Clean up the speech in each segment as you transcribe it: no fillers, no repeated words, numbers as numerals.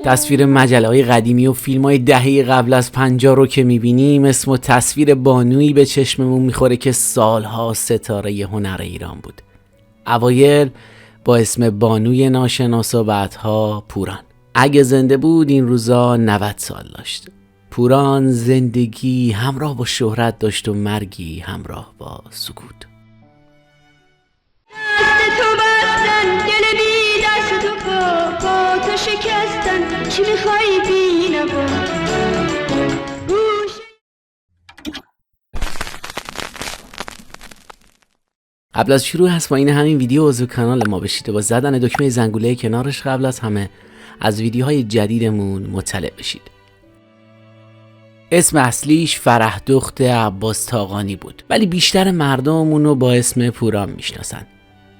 تصویر مجله‌های قدیمی و فیلم‌های دهه قبل از 50 رو که می‌بینیم، اسم و تصویر بانویی به چشممون می‌خوره که سالها ستاره هنر ایران بود. اوایل با اسم بانوی ناشناس و بعدها پوران. اگه زنده بود این روزا 90 سال داشت. پوران زندگی همراه با شهرت داشت و مرگی همراه با سکوت. چی میخوای بینم؟ قبل از شروع اسماعین همین ویدیو عضو کانال ما بشید و با زدن دکمه زنگوله کنارش قبل از همه از ویدیوهای جدیدمون مطلع بشید. اسم اصلیش فرح دخت عباس طاقانی بود، ولی بیشتر مردم اونو با اسم پوران میشناسن.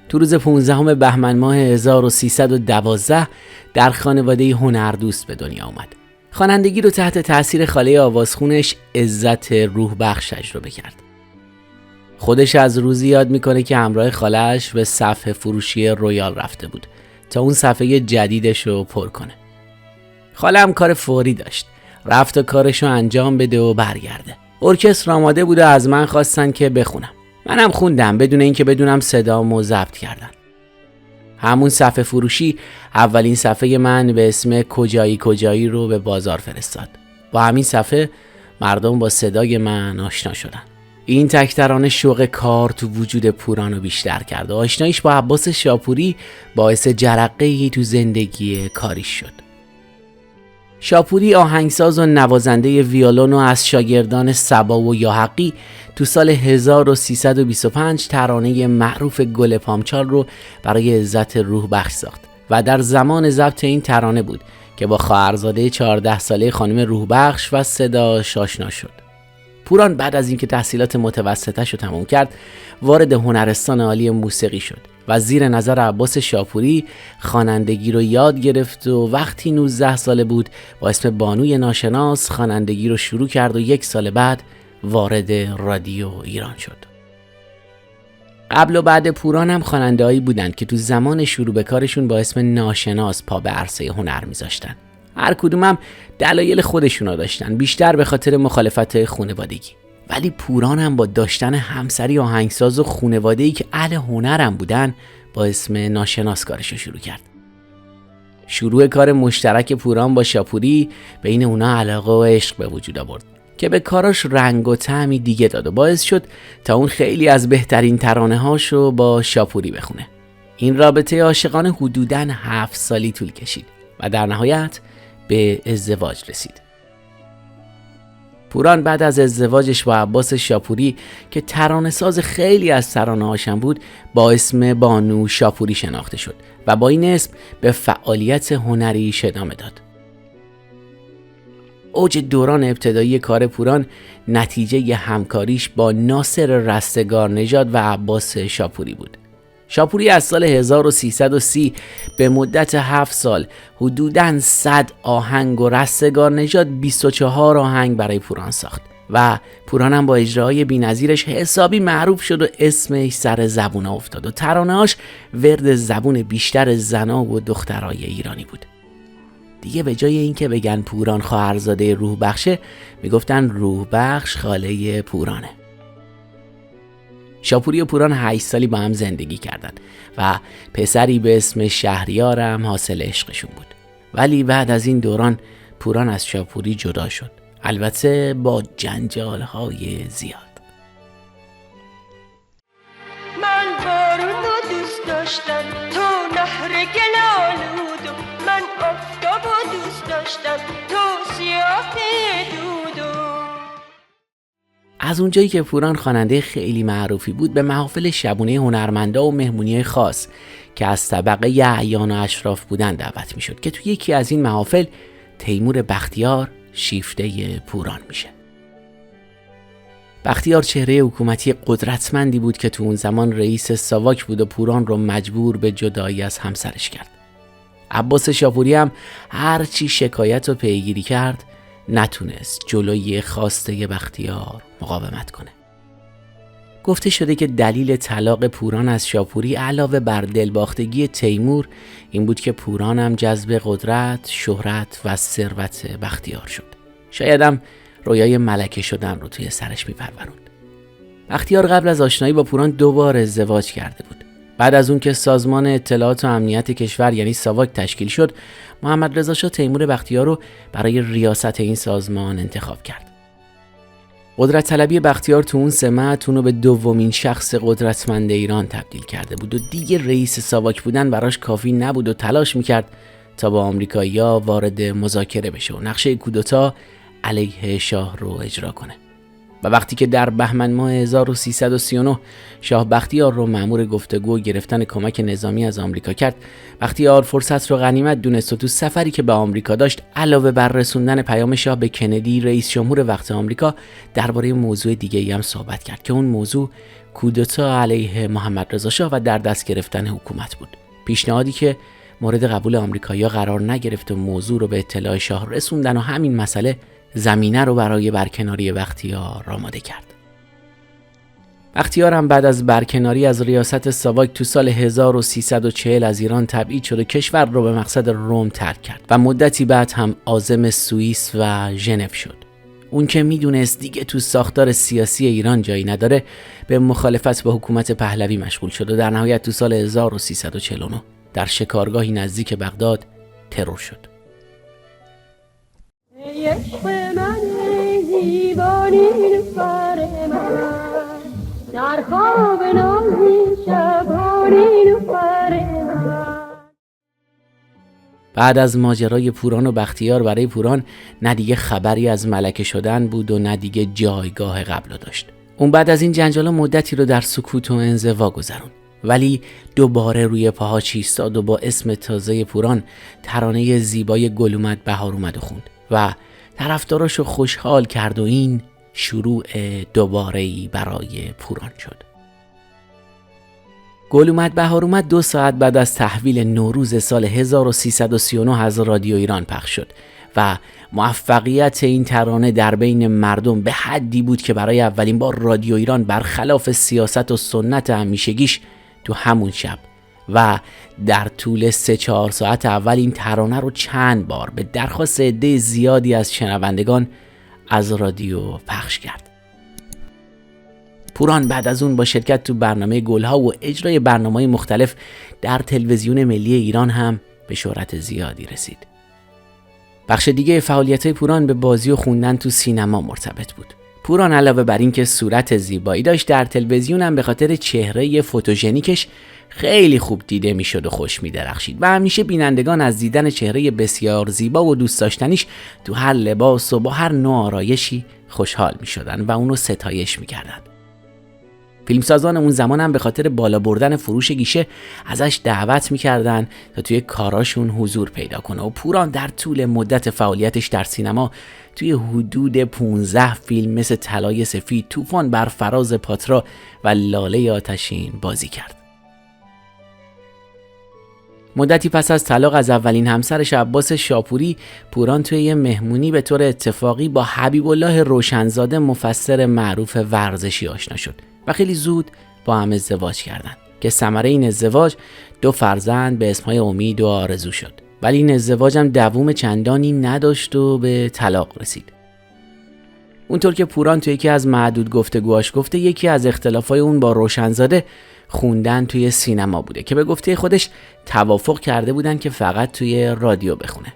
تو روز 15 بهمن ماه 1312 در خانواده هنردوست به دنیا آمد. خوانندگی رو تحت تاثیر خاله آوازخونش عزت روح بخش تجربه کرد. خودش از روزی یاد میکنه که همراه خاله‌اش به صفحه فروشی رویال رفته بود تا اون صفحه جدیدش رو پر کنه. خاله هم کار فوری داشت، رفت و کارش رو انجام بده و برگرده. ارکستر آماده بود و از من خواستن که بخونم. منم خوندم بدون اینکه بدونم صدامو ضبط کردن. همون صفحه فروشی اولین صفحه من به اسم کجایی کجایی رو به بازار فرستاد. با همین صفحه مردم با صدای من آشنا شدن. این تک ترانه شوق کار تو وجود پوران رو بیشتر کرد و آشناییش با عباس شاپوری باعث جرقه‌ای تو زندگی کاریش شد. شاپوری آهنگساز و نوازنده ویولون و از شاگردان صبا و یاحقی تو سال 1325 ترانه معروف گل پامچال رو برای عزت روح بخش ساخت و در زمان ضبط این ترانه بود که با خواهرزاده 14 ساله خانم روح بخش و صداش آشنا شد. پوران بعد از اینکه تحصیلات متوسطه‌اش رو تمام کرد وارد هنرستان عالی موسیقی شد و زیر نظر عباس شاپوری خوانندگی رو یاد گرفت و وقتی 19 ساله بود با اسم بانوی ناشناس خوانندگی رو شروع کرد و 1 سال بعد وارد رادیو ایران شد. قبل و بعد پوران هم خواننده‌هایی بودند که تو زمان شروع به کارشون با اسم ناشناس پا به عرصه هنر میذاشتن. هر کدوم هم دلایل خودشونا داشتن، بیشتر به خاطر مخالفت خانوادگی. ولی پوران هم با داشتن همسری آهنگساز و خانواده‌ای که اهل هنرم بودن با اسم ناشناس کارشو شروع کرد. شروع کار مشترک پوران با شاپوری بین اونا علاقه و عشق به وجود آورد که به کاراش رنگ و طعمی دیگه داد و باعث شد تا اون خیلی از بهترین ترانه‌هاشو با شاپوری بخونه. این رابطه عاشقانه حدوداً 7 سالی طول کشید و در نهایت به ازدواج رسید. پوران بعد از ازدواجش با عباس شاپوری که ترانه‌ساز خیلی از ترانه‌هاشم بود با اسم بانو شاپوری شناخته شد و با این اسم به فعالیت هنری ادامه داد. اوج دوران ابتدایی کار پوران نتیجه همکاریش با ناصر رستگار نژاد و عباس شاپوری بود. شاپوری از سال 1330 به مدت 7 سال حدوداً 100 آهنگ و رستگار نژاد 24 آهنگ برای پوران ساخت و پوران هم با اجراهای بی‌نظیرش حسابی معروف شد و اسمش سر زبون افتاد و ترانه‌هاش ورد زبون بیشتر زنا و دخترای ایرانی بود. دیگه به جای اینکه بگن پوران خواهرزاده روح بخشه میگفتن روح بخش خاله پورانه. شاپوری و پوران 8 سالی با هم زندگی کردند و پسری به اسم شهریار هم حاصل عشقشون بود. ولی بعد از این دوران پوران از شاپوری جدا شد، البته با جنجال‌های زیاد. من بارونو دوست داشتم تو نهر گلالود، من آفتابو دوست داشتم تو سیاه دودو. از اونجایی که پوران خواننده خیلی معروفی بود به محافل شبونه هنرمندا و مهمونی‌های خاص که از طبقه اعیان و اشراف بودن دعوت میشد که توی یکی از این محافل تیمور بختیار شیفته پوران میشه. بختیار چهره حکومتی قدرتمندی بود که تو اون زمان رئیس ساواک بود و پوران رو مجبور به جدایی از همسرش کرد. عباس شاپوری هم هرچی شکایت و پیگیری کرد نتونست جلوی خواسته بختیار مقاومت کنه. گفته شده که دلیل طلاق پوران از شاپوری علاوه بر دلباختگی تیمور این بود که پوران هم جذب قدرت، شهرت و ثروت بختیار شد. شاید هم رویای ملکه شدن رو توی سرش میپروروند. بختیار قبل از آشنایی با پوران 2 بار ازدواج کرده بود. بعد از اون که سازمان اطلاعات و امنیت کشور یعنی ساواک تشکیل شد، محمد رضا شاه تیمور بختیار رو برای ریاست این سازمان انتخاب کرد. قدرت طلبی بختیار تو اون سمت اونو به دومین شخص قدرتمند ایران تبدیل کرده بود و دیگه رئیس ساواک بودن براش کافی نبود و تلاش میکرد تا با آمریکایی‌ها وارد مذاکره بشه و نقشه کودتا علیه شاه رو اجرا کنه. و وقتی که در بهمن ماه 1339 شاه بختیار رو مأمور گفتگو و گرفتن کمک نظامی از آمریکا کرد، بختیار فرصت رو غنیمت دونست و تو سفری که به آمریکا داشت علاوه بر رسوندن پیام شاه به کندی رئیس جمهور وقت آمریکا درباره موضوع دیگه‌ای هم صحبت کرد که اون موضوع کودتا علیه محمد رضا شاه و در دست گرفتن حکومت بود. پیشنهادی که مورد قبول آمریکایی‌ها قرار نگرفت و موضوع رو به اطلاع شاه رسوندن و همین مسئله زمینه رو برای برکناری بختیار آماده کرد. بختیار هم بعد از برکناری از ریاست ساواک تو سال 1340 از ایران تبعید شد و کشور رو به مقصد روم ترک کرد و مدتی بعد هم عازم سوئیس و ژنو شد. اون که میدونست دیگه تو ساختار سیاسی ایران جایی نداره، به مخالفت با حکومت پهلوی مشغول شد و در نهایت تو سال 1349 در شکارگاهی نزدیک بغداد ترور شد. عشق من زیبانی نفر من در خواب نازی شبانی نفر من. بعد از ماجرای پوران و بختیار برای پوران نه دیگه خبری از ملکه شدن بود و نه دیگه جایگاه قبل داشت. اون بعد از این جنجالا مدتی رو در سکوت و انزوا گذروند، ولی دوباره روی پاهاش ایستاد و با اسم تازه پوران ترانه زیبای گل اومد بهار اومد و خوند و طرفداراشو خوشحال کرد و این شروع دوباره‌ای برای پوران شد. گل اومد بهار اومد 2 ساعت بعد از تحویل نوروز سال 1339 از رادیو ایران پخش شد و موفقیت این ترانه در بین مردم به حدی بود که برای اولین بار رادیو ایران برخلاف سیاست و سنت همیشگیش تو همون شب و در طول 3-4 ساعت اول این ترانه رو چند بار به درخواست عده زیادی از شنوندگان از رادیو پخش کرد. پوران بعد از اون با شرکت تو برنامه گلها و اجرای برنامه‌های مختلف در تلویزیون ملی ایران هم به شهرت زیادی رسید. بخش دیگه فعالیت‌های پوران به بازی و خوندن تو سینما مرتبط بود. پوران علاوه بر این که صورت زیبایی داشت، در تلویزیون هم به خاطر چهره فوتوژنیکش خیلی خوب دیده میشد و خوش می‌درخشید و همیشه بینندگان از دیدن چهره بسیار زیبا و دوست داشتنیش تو هر لباس و با هر نوع آرایشی خوشحال می‌شدن و اونو ستایش می‌کردن. فیلمسازان اون زمان هم به خاطر بالا بردن فروش گیشه ازش دعوت می‌کردن تا توی کاراشون حضور پیدا کنه و پوران در طول مدت فعالیتش در سینما توی حدود 15 فیلم مثل طلای سفید، طوفان بر فراز پاترا و لاله آتشین بازی کرد. مدتی پس از طلاق از اولین همسرش عباس شاپوری، پوران توی یه مهمونی به طور اتفاقی با حبیب الله روشنزاده مفسر معروف ورزشی آشنا شد و خیلی زود با هم ازدواج کردند که ثمره این ازدواج 2 فرزند به اسمهای امید و آرزو شد. ولی این ازدواج هم دوام چندانی نداشت و به طلاق رسید. اونطور که پوران توی یکی از معدود گفتگوهاش گفته، یکی از اختلافای اون با روشنزاده خوندن توی سینما بوده که به گفته خودش توافق کرده بودن که فقط توی رادیو بخونه.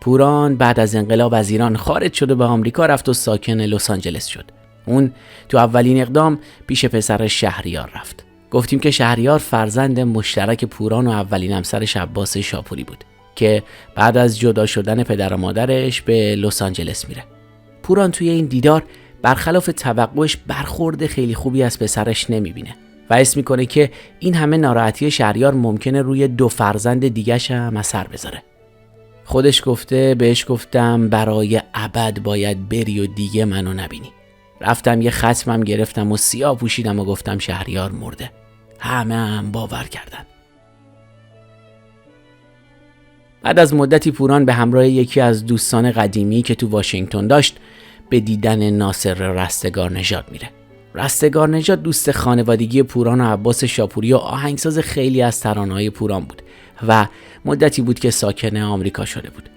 پوران بعد از انقلاب از ایران خارج شد و به آمریکا رفت و ساکن لس آنجلس شد. اون تو اولین اقدام پیش پسرش شهریار رفت. گفتیم که شهریار فرزند مشترک پوران و اولین همسرش عباس شاپوری بود که بعد از جدا شدن پدر و مادرش به لس آنجلس میره. پوران توی این دیدار برخلاف توقعش برخورد خیلی خوبی از پسرش نمیبینه و حس میکنه که این همه ناراحتی شهریار ممکنه روی 2 فرزند دیگه‌ش هم اثر بذاره. خودش گفته بهش گفتم برای ابد باید بری و دیگه منو نبینی. رفتم یه ختمم گرفتم و سیاه پوشیدم و گفتم شهریار مرده. همه هم باور کردن. بعد از مدتی پوران به همراه یکی از دوستان قدیمی که تو واشنگتن داشت به دیدن ناصر رستگار نژاد میره رستگار نژاد دوست خانوادگی پوران و عباس شاپوری و آهنگساز خیلی از ترانه‌های پوران بود و مدتی بود که ساکن آمریکا شده بود.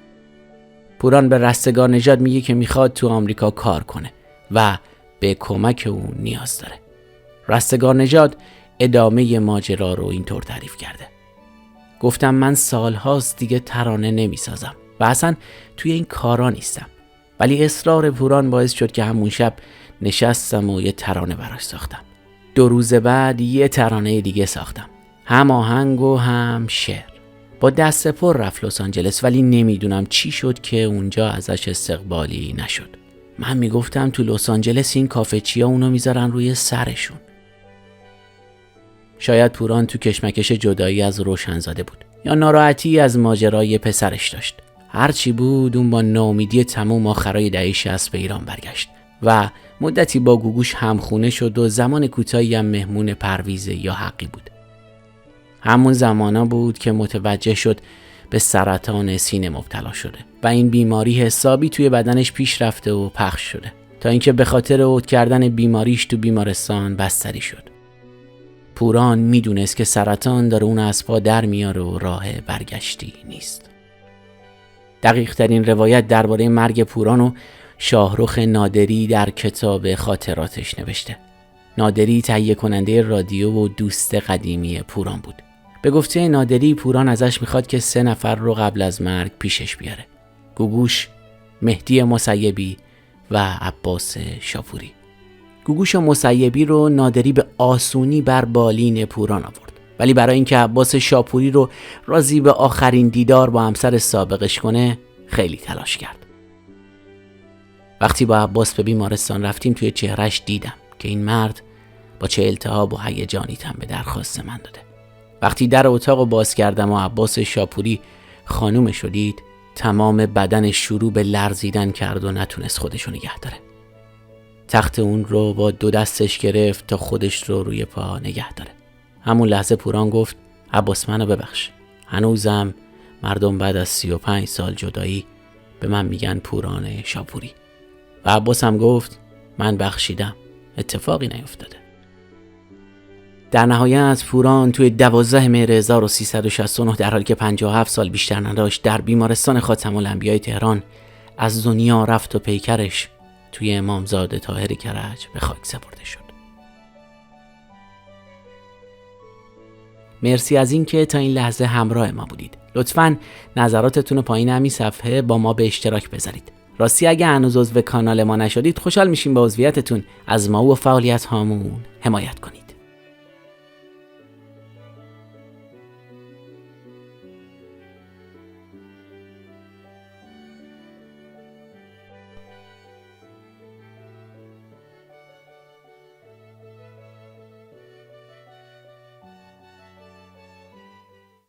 پوران به رستگار نژاد میگه که میخواد تو آمریکا کار کنه و به کمک اون نیاز داره. رستگار نژاد ادامه ماجرا رو اینطور تعریف کرده: گفتم من سالهاست دیگه ترانه نمیسازم و اصلا توی این کارا نیستم، ولی اصرار پوران باعث شد که همون شب نشستم و یه ترانه براش ساختم. 2 روز بعد یه ترانه دیگه ساختم، هم آهنگ و هم شعر. با دست پر رفت لس آنجلس، ولی نمیدونم چی شد که اونجا ازش استقبالی نشد. من میگفتم تو لس آنجلس این کافه چیا اونو میذارن روی سرشون. شاید پوران تو کشمکش جدایی از روشنزاده بود یا ناراحتی از ماجرای پسرش داشت. هرچی بود اون با ناامیدی تمام آخرای دهه 60 به ایران برگشت و مدتی با گوگوش همخونه شد و زمان کوتاهی هم مهمون پرویز یاحقی بود. همون زمانا بود که متوجه شد به سرطان سینه مبتلا شده و این بیماری حسابی توی بدنش پیش رفته و پخش شده تا اینکه به خاطر عود کردن بیماریش تو بیمارستان بستری شد. پوران میدونست که سرطان داره اون از پا در میاره و راه برگشتی نیست. دقیق ترین روایت درباره مرگ پوران و شاهرخ نادری در کتاب خاطراتش نوشته. نادری تهیه کننده رادیو و دوست قدیمی پوران بود. به گفته نادری پوران ازش میخواد که 3 نفر رو قبل از مرگ پیشش بیاره: گوگوش، مهدی مسیبی و عباس شاپوری. گوگوش و مسیبی رو نادری به آسونی بر بالین پوران آورد، ولی برای اینکه عباس شاپوری رو راضی به آخرین دیدار با همسر سابقش کنه خیلی تلاش کرد. وقتی با عباس به بیمارستان رفتیم توی چهرش دیدم که این مرد با چه التهاب و هیجانی تن به درخواست من داده. وقتی در اتاق باز کردم و عباس شاپوری خانوم شدید، تمام بدنش شروع به لرزیدن کرد و نتونست خودشو نگه داره. تخت اون رو با 2 دستش گرفت تا خودش رو روی پا نگه داره. همون لحظه پوران گفت: عباس منو ببخش. هنوزم مردم بعد از 35 سال جدایی به من میگن پوران شاپوری. و عباس هم گفت: من بخشیدم، اتفاقی نیفتاده. در نهایت پوران توی 12 مهر 1369 در حالی که 57 سال بیشتر نداشت در بیمارستان خاتم الانبیاء تهران از دنیا رفت و پیکرش توی امامزاده طاهر کرج به خاک سپرده شد. مرسی از این که تا این لحظه همراه ما بودید. لطفاً نظراتتون رو پایین همین صفحه با ما به اشتراک بذارید. راستی اگه هنوز عضو کانال ما نشدید خوشحال میشیم با عضویتتون از ما و فعالیت هامون حمایت کنید.